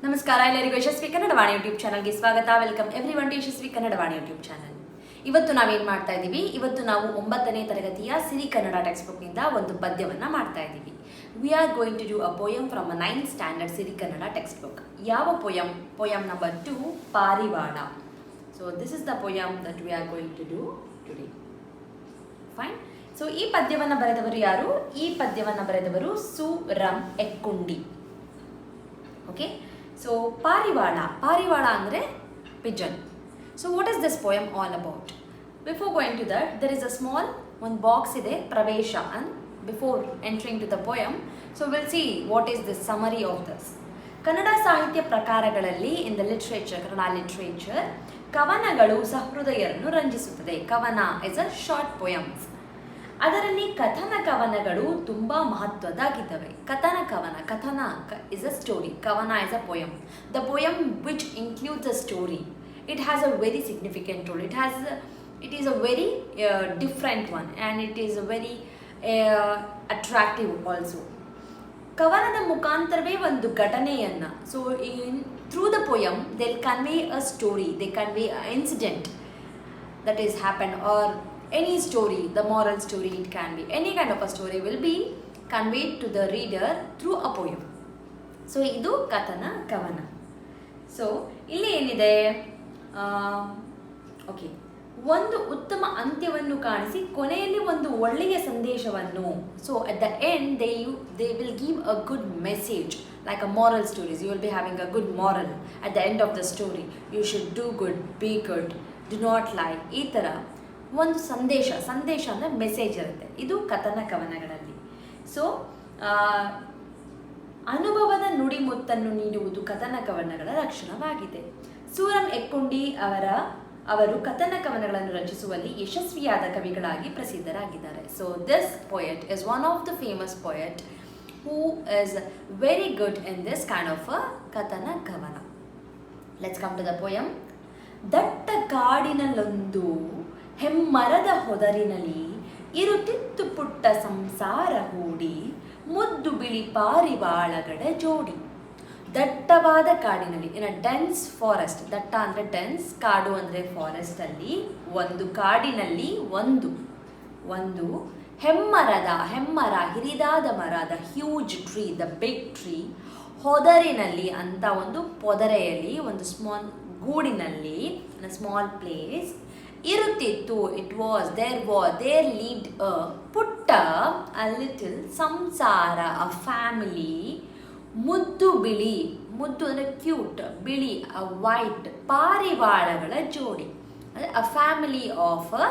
ನಮಸ್ಕಾರ ಎಲ್ಲರಿಗೂ ಯಶಸ್ವಿ ಕನ್ನಡವಾಣಿ ಯೂಟ್ಯೂಬ್ ಚಾನಲ್ಗೆ ಸ್ವಾಗತ. Welcome everyone to Yashaswi Kannadavani YouTube channel. ಇವತ್ತು ನಾವೇನು ಮಾಡ್ತಾ ಇದ್ದೀವಿ, ಇವತ್ತು ನಾವು 9ನೇ ತರಗತಿಯ ಸಿರಿ ಕನ್ನಡ ಟೆಕ್ಸ್ಟ್ ಬುಕ್ನಿಂದ ಒಂದು ಪದ್ಯವನ್ನು ಮಾಡ್ತಾ ಇದ್ದೀವಿ. We are going to do a poem from a 9th standard Siri Kannada text book. ಯಾವ ಪೋಯಮ್? ಪೋಯಮ್ ನಂಬರ್ 2, ಪಾರಿವಾಳ. So this is the poem that we are going to do today. Fine. So ಈ ಪದ್ಯವನ್ನು ಬರೆದವರು ಯಾರು? ಈ ಪದ್ಯವನ್ನು ಬರೆದವರು ಸು ರಂ ಎಕ್ಕುಂಡಿ. ಓಕೆ. ಸೊ ಪಾರಿವಾಳ ಅಂದರೆ pigeon. So what is this poem all about? Before going to that, there is a small one box ide pravesha, and before entering to the poem, so we'll see what is the summary of this. Kannada ಸಾಹಿತ್ಯ ಪ್ರಕಾರಗಳಲ್ಲಿ in the literature, Kannada literature, ಕವನಗಳು ಸಹೃದಯರನ್ನು ರಂಜಿಸುತ್ತದೆ. ಕವನ is a short poems. ಅದರಲ್ಲಿ ಕಥನ ಕವನಗಳು ತುಂಬ ಮಹತ್ವದ್ದಾಗಿದ್ದಾವೆ. ಕಥನ is a story, ಕವನ is a poem. The poem which includes a story, it has a very significant role. It is a very different one, and it is a very attractive also. ಕವನದ ಮುಖಾಂತರವೇ ಒಂದು ಘಟನೆಯನ್ನು, so through the poem they'll convey a story, they convey an incident that is happened, or any story, the moral story, it can be any kind of a story will be conveyed to the reader through a poem. So idu ಕವನ. So ಇಲ್ಲಿ ಏನಿದೆ, okay, ಒಂದು ಉತ್ತಮ ಅಂತ್ಯವನ್ನು ಕಾಣಿಸಿ ಕೊನೆಯಲ್ಲಿ ಒಂದು ಒಳ್ಳೆಯ ಸಂದೇಶವನ್ನು. So at the end they will give a good message, like a moral stories. You will be having a good moral at the end of the story. You should do good, be good, do not lie. ಈ ಥರ ಒಂದು ಸಂದೇಶ ಅಂದರೆ message ಇರುತ್ತೆ. ಇದು ಕವನಗಳಲ್ಲಿ. So ಅನುಭವದ ನುಡಿಮುತ್ತನ್ನು ನೀಡುವುದು ಕವನಗಳ ಲಕ್ಷಣವಾಗಿದೆ. ಸೂರಂ ಎಕ್ಕುಂಡಿ ಅವರು ಕವನಗಳನ್ನು ರಚಿಸುವಲ್ಲಿ ಯಶಸ್ವಿಯಾದ ಕವಿಗಳಾಗಿ ಪ್ರಸಿದ್ಧರಾಗಿದ್ದಾರೆ. So this poet is one of the famous poet who is very good in this kind of a kavana. Let's come to the poem. ದಟ್ಟ ಕಾಡಿನಲ್ಲೊಂದು ಹೆಮ್ಮರದ ಹೊದರಿನಲ್ಲಿ ಇರುತ್ತಿತ್ತು ಪುಟ್ಟ ಸಂಸಾರ ಹೂಡಿ, ಮುದ್ದು ಬಿಳಿ ಪಾರಿವಾಳಗಳ ಜೋಡಿ. ದಟ್ಟವಾದ ಕಾಡಿನಲ್ಲಿ, ಇನ್ ಅ ಡೆನ್ಸ್ ಫಾರೆಸ್ಟ್, ದಟ್ಟ ಅಂದರೆ ಡೆನ್ಸ್, ಕಾಡು ಅಂದರೆ ಫಾರೆಸ್ಟ್ ಅಲ್ಲಿ, ಒಂದು ಕಾಡಿನಲ್ಲಿ ಒಂದು ಹೆಮ್ಮರ ಹಿರಿದಾದ ಮರ, the huge tree, the big tree. ಹೊದರಿನಲ್ಲಿ ಅಂತ ಒಂದು ಪೊದರೆಯಲ್ಲಿ, ಒಂದು ಸ್ಮಾಲ್ ಗೂಡಿನಲ್ಲಿ, ಇನ್ ಅ ಸ್ಮಾಲ್ ಪ್ಲೇಸ್ ಇರುತ್ತಿತ್ತು. there lived a ಪುಟ್ಟ, a little, ಸಂಸಾರ, a family. ಮುದ್ದು ಅಂದರೆ ಕ್ಯೂಟ್, ಬಿಳಿ, a white, ಪಾರಿವಾಳಗಳ ಜೋಡಿ. a family of a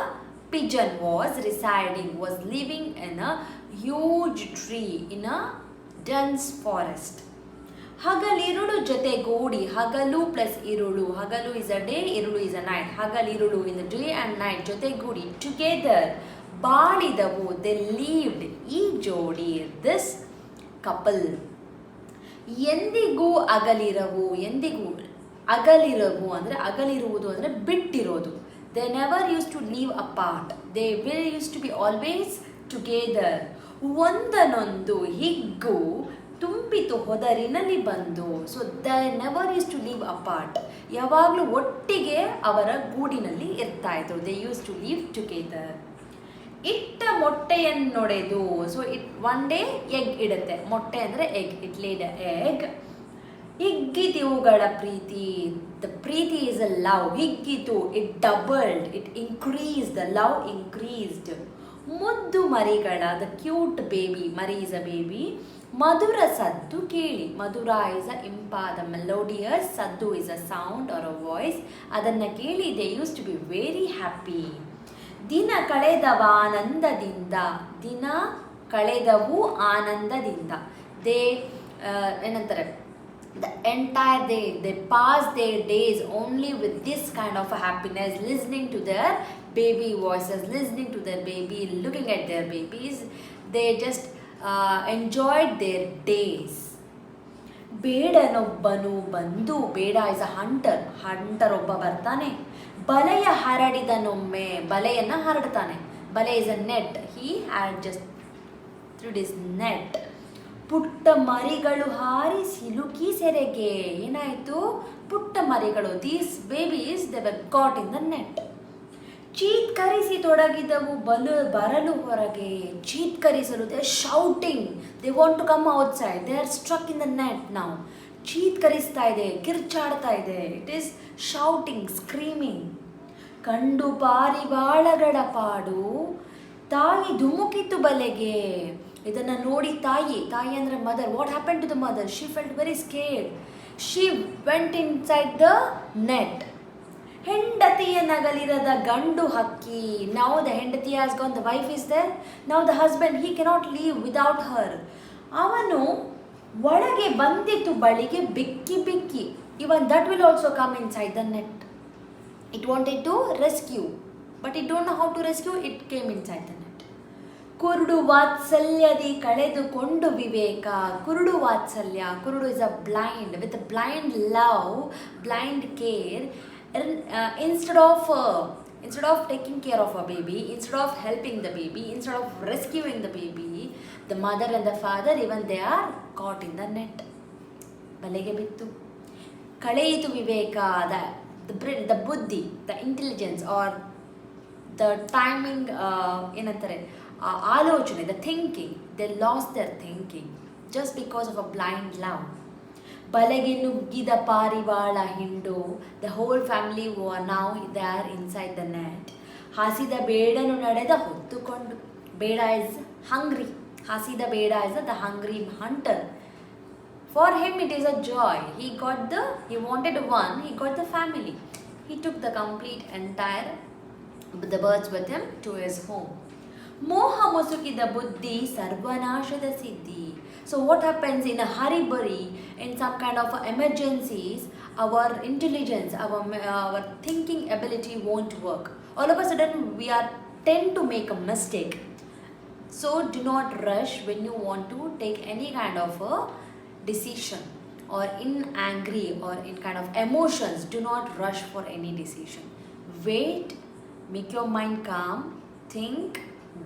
pigeon was living in a huge tree in a dense forest. ಹಗಲಿರುಳು ಜೊತೆಗೂಡಿ, ಹಗಲು ಪ್ಲಸ್ ಇರುಳು, ಹಗಲು ಇಸ್ ಅ ಡೇ, ಇರುಳು ಇಸ್ ಅ ನೈಟ್. ಹಗಲಿರುಳು in the day and night, ಜೊತೆಗೂಡಿ, ಟುಗೆದರ್, ಬಾಳಿದವು, ದೆ ಲೀವ್ಡ್, ಈ ಜೋಡಿ, ದಿಸ್ ಕಪಲ್. ಎಂದಿಗೂ ಅಂದರೆ ಅಗಲಿರುವುದು ಅಂದರೆ ಬಿಟ್ಟಿರೋದು. They never use to live apart, they will use to be always together. ಒಂದನೊಂದು ಹಿಗ್ಗು ತುಂಬಿತು ಹೊದರಿನಲ್ಲಿ ಬಂದು. So the never use to live apart, ಯಾವಾಗಲೂ ಒಟ್ಟಿಗೆ ಅವರ ಗೂಡಿನಲ್ಲಿ ಇರ್ತಾ ಇದ್ರು. They use to live together. ಇಟ್ಟ ಮೊಟ್ಟೆಯನ್ನೊಡೆದು, ಸೊ ಒನ್ ಡೇ ಎಗ್ ಇಡುತ್ತೆ. ಮೊಟ್ಟೆ ಅಂದರೆ ಎಗ್, ಇಟ್ ಲೇಡ್ ಎಗ್. ಹಿಗ್ಗಿತಿವುಗಳ ಪ್ರೀತಿ, the preeti is a love. ಹಿಗ್ಗಿತು, it doubled, it increase, the love increased. ಮುದ್ದು ಮರಿಗಳ, the cute baby, mari is a baby. ಮಧುರ ಸದ್ದು ಕೇಳಿ, ಮಧುರ ಇಸ್ ಅ ಇಂಪಾದ, melodious, saddu is a sound or a voice. ಅದನ್ನು ಕೇಳಿ they use to be very happy. ದಿನ ಕಳೆದವು ಆನಂದದಿಂದ. ದೇ ಏನಂತಾರೆ, the entire day they pass their days only with this kind of a happiness, listening to their baby voices, listening to their baby, looking at their babies. They just enjoyed their days. ಬೇಡನೊಬ್ಬನು ಬಂದು, ಬೇಡ is a hunter ಒಬ್ಬ ಬರ್ತಾನೆ. ಬಲೆಯ ಹರಡಿದನೊಮ್ಮೆ, ಬಲೆಯನ್ನು ಹರಡ್ತಾನೆ. Bale is a net, he had just threw this net. ಪುಟ್ಟ ಮರಿಗಳು ಹಾರಿ ಸಿಲುಕಿ ಸೆರೆಗೆ. ಏನಾಯಿತು? ಪುಟ್ಟ ಮರಿಗಳು, these babies, they were caught in the net. ಚೀತ್ಕರಿಸಿ ತೊಡಗಿದವು ಬರಲು ಹೊರಗೆ. ಚೀತ್ಕರಿಸಲು, they are shouting, they want to come outside, they are struck in the net now. ಚೀತ್ಕರಿಸ್ತಾ ಇದೆ, ಕಿರ್ಚಾಡ್ತಾ ಇದೆ. It is shouting, screaming. ಕಂಡು ಪಾರಿವಾಳಗಳ ಪಾಡು, ತಾಯಿ ಧುಮುಕಿತು ಬಲೆಗೆ. ಇದನ್ನು ನೋಡಿ ತಾಯಿ ಅಂದರೆ mother, what happen to the mother? She felt very scared. She went inside the net. ಹೆಂಡತಿಯ ನಗಲಿರದ ಗಂಡು ಹಕ್ಕಿ. Now the hendati has gone, the wife is there. Now the husband, he cannot live without her. ಅವನು ಒಳಗೆ ಬಂದಿತು ಬಳಿಗೆ ಬಿಕ್ಕಿ ಬಿಕ್ಕಿ. Even that will also come inside the net. It wanted to rescue, but it don't know how to rescue. It came inside the net. ಕುರುಡು ವಾತ್ಸಲ್ಯದಿ ಕಳೆದುಕೊಂಡು ವಿವೇಕ. ಕುರುಡು ವಾತ್ಸಲ್ಯ. ಕುರುಡು is a blind. With a blind love, blind care, instead of taking care of a baby, instead of helping the baby, instead of rescuing the baby, the mother and the father, even they are caught in the net. ಬಲೆಗೆ ಬಿತ್ತು. ಕಳೆಯಿತು ವಿವೇಕ. The buddhi, the intelligence, or the timing, ಏನಂತಾರೆ, ಆಲೋಚನೆ, the thinking, they lost their thinking just because of a blind love. ಬಲೆಗೆ ನುಗ್ಗಿದ ಪಾರಿವಾಳ ಹಿಂಡು. The whole family were now there inside the net. ಹಾಸಿದ ಬೇಡನು ನಡೆದ ಹೊತ್ತುಕೊಂಡು. ಬೇಡ is hungry. ಹಾಸಿದ ಬೇಡ is the hungry hunter. For him it is a joy. He wanted one, he got the family. He took the complete entire, the birds with him to his home. ಮೋಹ ಮುಸುಕಿದ ಬುದ್ಧಿ ಸರ್ವನಾಶದ ಸಿದ್ಧಿ. So what happens in a hurry-burry, in some kind of emergencies, our intelligence, our thinking ability won't work. All of a sudden we tend to make a mistake. So do not rush when you want to take any kind of a decision, or in angry or in kind of emotions. Do not rush for any decision. Wait, make your mind calm, think,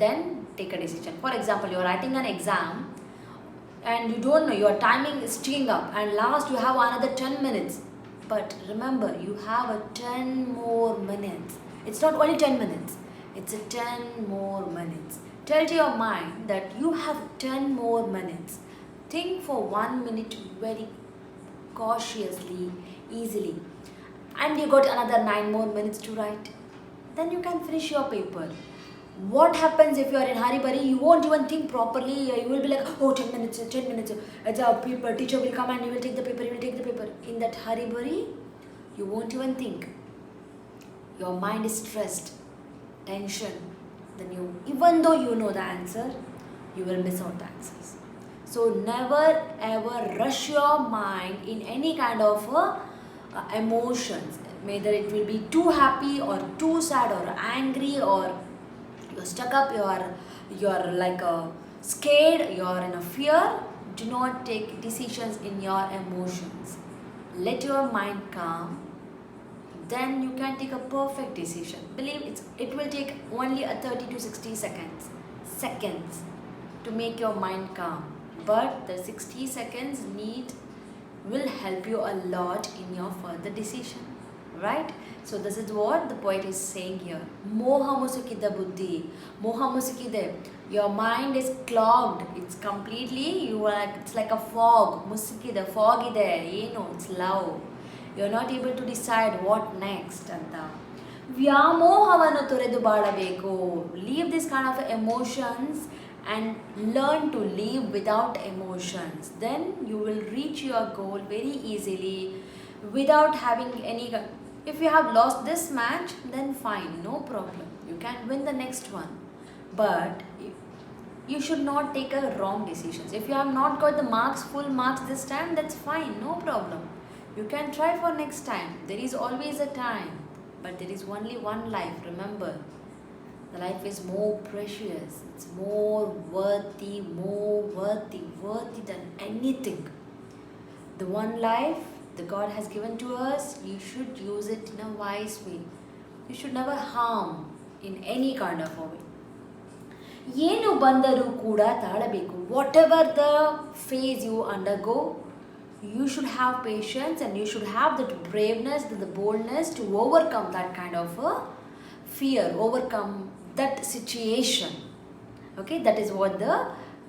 then take a decision. For example, you are writing an exam and you don't know, your timing is ticking up, and last you have another 10 minutes. But remember, you have a 10 more minutes. It's not only 10 minutes, it's a 10 more minutes. Tell to your mind that you have 10 more minutes. Think for 1 minute very cautiously, easily, and you got another 9 more minutes to write. Then you can finish your paper. What happens if you are in hurry-burry? You won't even think properly. You will be like, oh, 10 minutes, 10 minutes. Teacher will come and you will take the paper, In that hurry-burry, you won't even think. Your mind is stressed, tension. Then even though you know the answer, you will miss out the answers. So never ever rush your mind in any kind of emotions. Whether it will be too happy or too sad or angry, or you're stuck up, you're like scared, you're in a fear. Do not take decisions in your emotions. Let your mind calm. Then you can take a perfect decision. Believe it will take only a 30 to 60 seconds to make your mind calm. But the 60 seconds will help you a lot in your further decision, right? So this is what the poet is saying here. Moha musukida buddhi. Moha musukide. Your mind is clogged. It's completely, it's like a fog. Musukida, fog ide. It's low. You're not able to decide what next. Anta. ವ್ಯಾಮೋಹವನ್ನು ತೊರೆದು ಬಾಳಬೇಕು. Leave this kind of emotions and learn to live without emotions. Then you will reach your goal very easily without having any. If you have lost this match, then fine, no problem. You can win the next one. But you should not take a wrong decisions. If you have not got the full marks this time, that's fine, no problem. You can try for next time. There is always a time. But there is only one life, remember. The life is more precious. It's more worthy than anything. The one life that God has given to us, you should use it in a wise way. You should never harm in any kind of a way. ಏನು ಬಂದರೂ ಕೂಡ ತಾಳಬೇಕು. Whatever the phase you undergo, you should have patience and you should have that braveness, the boldness to overcome that kind of fear, overcome that situation. Okay, that is what the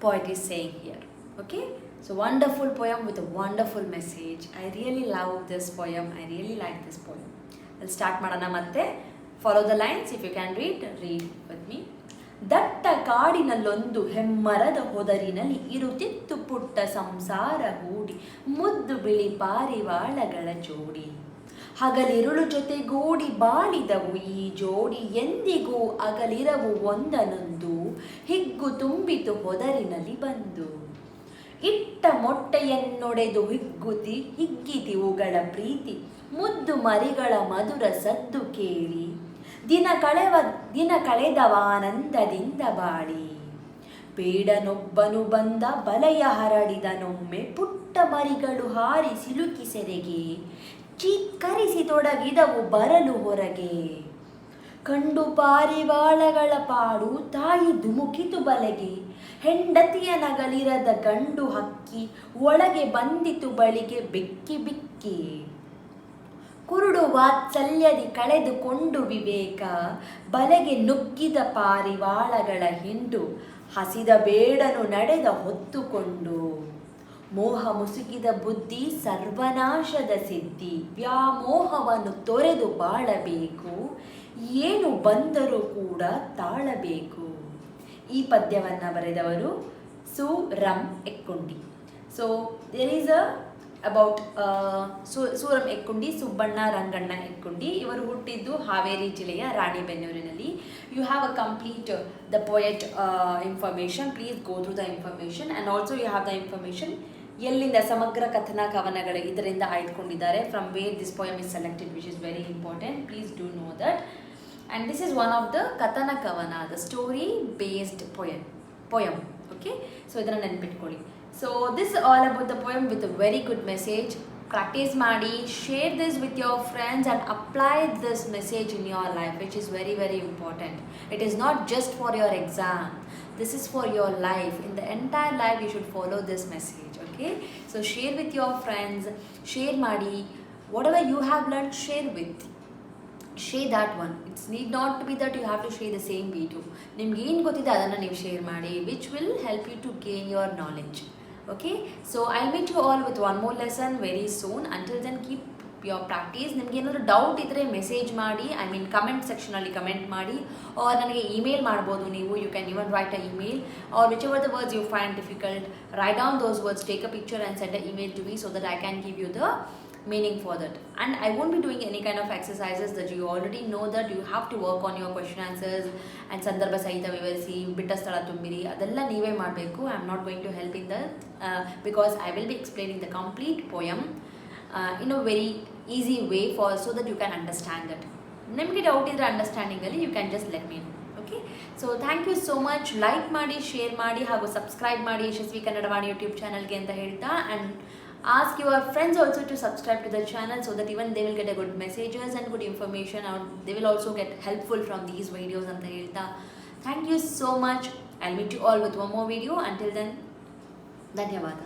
poet is saying here. Okay, so wonderful poem with a wonderful message. I really love this poem. I really like this poem. I'll start madana matte. Follow the lines. If you can read with me. ದಟ್ಟ ಕಾಡಿನಲ್ಲೊಂದು ಹೆಮ್ಮರದ ಹೊದರಿನಲ್ಲಿ ಇರುತ್ತಿತ್ತು ಪುಟ್ಟ ಸಂಸಾರ ಹೂಡಿ, ಮುದ್ದು ಬಿಳಿ ಪಾರಿವಾಳಗಳ ಜೋಡಿ. ಹಗಲಿರುಳು ಜೊತೆಗೂಡಿ ಬಾಳಿದವು ಈ ಜೋಡಿ, ಎಂದಿಗೂ ಅಗಲಿರವು ಒಂದನೊಂದು, ಹಿಗ್ಗು ತುಂಬಿತು ಹೊದರಿನಲ್ಲಿ ಬಂದು. ಇಟ್ಟ ಮೊಟ್ಟೆಯನ್ನೊಡೆದು ಹಿಗ್ಗಿತಿವುಗಳ ಪ್ರೀತಿ, ಮುದ್ದು ಮರಿಗಳ ಮಧುರ ಸದ್ದು ಕೇಳಿ, ದಿನ ಕಳೆದವಾನಂದದಿಂದ ಬಾಳಿ. ಬೇಡನೊಬ್ಬನು ಬಂದ ಬಲೆಯ ಹರಡಿದನೊಮ್ಮೆ, ಪುಟ್ಟ ಮರಿಗಳು ಹಾರಿ ಸಿಲುಕಿ ಸೆರೆಗೆ, ಚೀಕ್ಕರಿಸಿ ತೊಡಗಿದವು ಬರಲು ಹೊರಗೆ. ಕಂಡು ಪಾರಿವಾಳಗಳ ಪಾಡು ತಾಯಿ ಧುಮುಕಿತು ಬಲೆಗೆ, ಹೆಂಡತಿಯ ನಗಲಿರದ ಗಂಡು ಹಕ್ಕಿ ಒಳಗೆ ಬಂದಿತು ಬಳಿಗೆ ಬೆಕ್ಕಿ ಬಿಕ್ಕಿ. ಕುರುಡು ವಾತ್ಸಲ್ಯದಿ ಕಳೆದುಕೊಂಡು ವಿವೇಕ, ಬಲೆಗೆ ನುಗ್ಗಿದ ಪಾರಿವಾಳಗಳ ಹಿಂಡು, ಹಸಿದ ಬೇಡನು ನಡೆದ ಹೊತ್ತುಕೊಂಡು. ಮೋಹ ಮುಸುಕಿದ ಬುದ್ಧಿ ಸರ್ವನಾಶದ ಸಿದ್ಧಿ, ವ್ಯಾಮೋಹವನ್ನು ತೊರೆದು ಬಾಳಬೇಕು, ಏನು ಬಂದರೂ ಕೂಡ ತಾಳಬೇಕು. ಈ ಪದ್ಯವನ್ನು ಬರೆದವರು Su Ram Ekkundi. So there is about Suram Ekkundi, Subbanna Ranganna Ekkundi. ಇವರು ಹುಟ್ಟಿದ್ದು ಹಾವೇರಿ ಜಿಲ್ಲೆಯ ರಾಣಿಬೆನ್ನೂರಿನಲ್ಲಿ. You have a complete the poet information. Please go through the information and also you have the information ಎಲ್ಲಿಂದ ಸಮಗ್ರ ಕಥನ ಕವನಗಳು ಇದರಿಂದ ಆಯ್ದುಕೊಂಡಿದ್ದಾರೆ, from where this poem is selected, which is very important. Please do know that. And this is one of the kathana kavana, the story based poem. Okay, so ಇದನ್ನು ನೆನ್ಪಿಟ್ಕೊಳ್ಳಿ. So this is all about the poem with a very good message. Practice ಮಾಡಿ, share this with your friends and apply this message in your life, which is very very important. It is not just for your exam, this is for your life. In the entire life you should follow this message. Okay, so share with your friends, share ಮಾಡಿ, whatever you have learned, share that one. It's need not to be that you have to share the same video. ನಿಮ್ಗೆ ಏನು ಗೊತ್ತಿದೆ ಅದನ್ನು ನೀವು share ಮಾಡಿ, which will help you to gain your knowledge. Okay, so I'll meet you all with one more lesson very soon. Until then, keep your practice. ನಿಮ್ಗೆ ಏನಾದರೂ doubt ಇದ್ದರೆ message ಮಾಡಿ, ಐ ಮೀನ್ ಕಮೆಂಟ್ ಸೆಕ್ಷನಲ್ಲಿ comment ಮಾಡಿ, or ನನಗೆ email ಮಾಡ್ಬೋದು ನೀವು. You can even write a email, or whichever the words you find difficult, write down those words, take a picture and send a email to me so that I can give you the meaning for that. And I won't be doing any kind of exercises that you already know, that you have to work on your question answers and ಸಂದರ್ಭ ಸಹಿತ ವಿವರಿಸಿ, ಬಿಟ್ಟ ಸ್ಥಳ ತುಂಬಿರಿ, ಅದೆಲ್ಲ ನೀವೇ ಮಾಡಬೇಕು. I am not going to help in that because I will be explaining the complete poem in a very easy way so that you can understand that. ನಿಮಗೆ doubt ಇದ್ದರೆ ಅಂಡರ್ಸ್ಟ್ಯಾಂಡಿಂಗಲ್ಲಿ you can just let me know. Okay, so thank you so much. Like ಮಾಡಿ, share ಮಾಡಿ, ಹಾಗೂ subscribe ಮಾಡಿ ಯಶಸ್ವಿ Kannadavani YouTube ಚಾನಲ್ಗೆ ಅಂತ ಹೇಳ್ತಾ, and ask your friends also to subscribe to the channel so that even they will get a good messages and good information, and they will also get helpful from these videos anta helta. Thank you so much. I'll meet you all with one more video. Until then, ಧನ್ಯವಾದ.